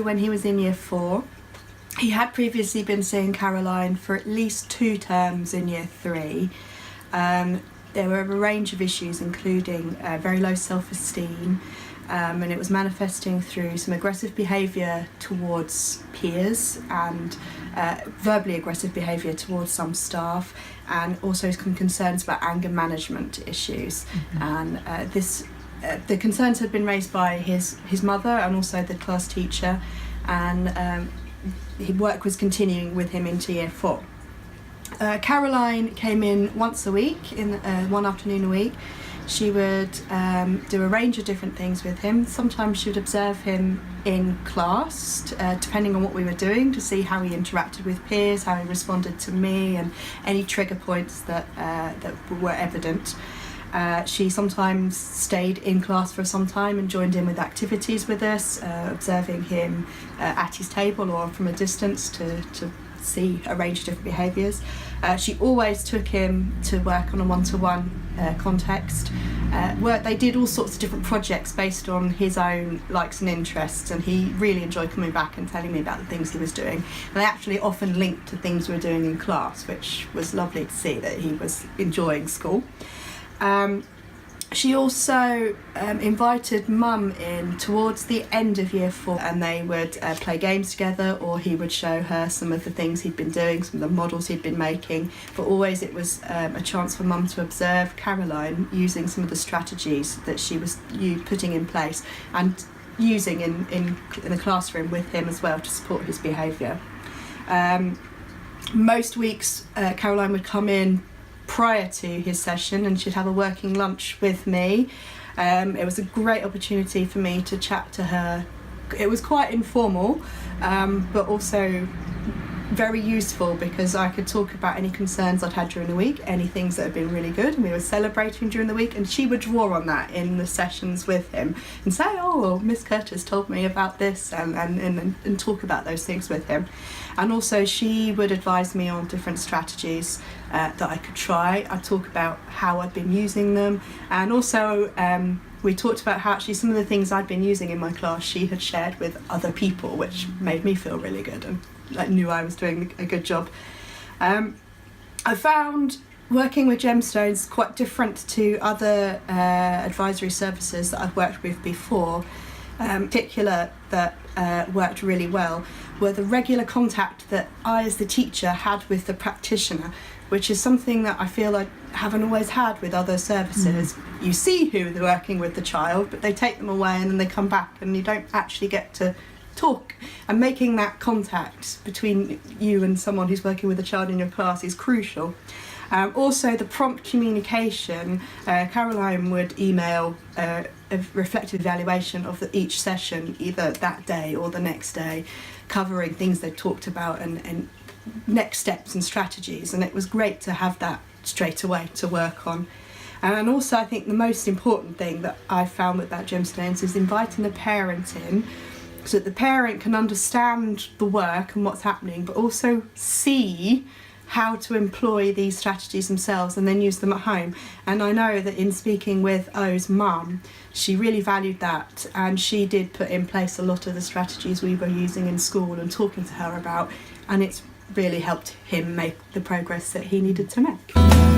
O when he was in year 4. He had previously been seeing Caroline for at least 2 terms in year 3. There were a range of issues, including very low self-esteem, and it was manifesting through some aggressive behaviour towards peers and verbally aggressive behaviour towards some staff, and also some concerns about anger management issues. And the concerns had been raised by his mother and also the class teacher, and his work was continuing with him into year 4. Caroline came in once a week, in one afternoon a week. She would do a range of different things with him. Sometimes she would observe him in class, depending on what we were doing, to see how he interacted with peers, how he responded to me, and any trigger points that were evident. She sometimes stayed in class for some time and joined in with activities with us, observing him at his table or from a distance to see a range of different behaviours. She always took him to work on a one-to-one context. They did all sorts of different projects based on his own likes and interests, and he really enjoyed coming back and telling me about the things he was doing. And they actually often linked to things we were doing in class, which was lovely to see that he was enjoying school. She also invited Mum in towards the end of year 4, and they would play games together, or he would show her some of the things he'd been doing, some of the models he'd been making. But always it was a chance for Mum to observe Caroline using some of the strategies that she was putting in place and using in the classroom with him as well to support his behaviour. Most weeks Caroline would come in prior to his session, and she'd have a working lunch with me. It was a great opportunity for me to chat to her. It was quite informal, but also very useful, because I could talk about any concerns I'd had during the week, any things that had been really good and we were celebrating during the week, and she would draw on that in the sessions with him and say, oh, well, Miss Curtis told me about this, and talk about those things with him. And also she would advise me on different strategies that I could try. I'd talk about how I'd been using them, and also we talked about how actually some of the things I'd been using in my class she had shared with other people, which made me feel really good and knew I was doing a good job. I found working with Gemstones quite different to other advisory services that I've worked with before. In particular, that worked really well were the regular contact that I as the teacher had with the practitioner, which is something that I feel I haven't always had with other services. You see who they're working with the child, but they take them away and then they come back and you don't actually get to talk. And making that contact between you and someone who's working with a child in your class is crucial. Also, the prompt communication. Caroline would email a reflective evaluation of each session, either that day or the next day, covering things they talked about and next steps and strategies. And it was great to have that straight away to work on. And also, I think the most important thing that I found about Gemstones is inviting the parent in, so that the parent can understand the work and what's happening, but also see how to employ these strategies themselves and then use them at home. And I know that in speaking with O's mum, she really valued that, and she did put in place a lot of the strategies we were using in school and talking to her about, and it's really helped him make the progress that he needed to make.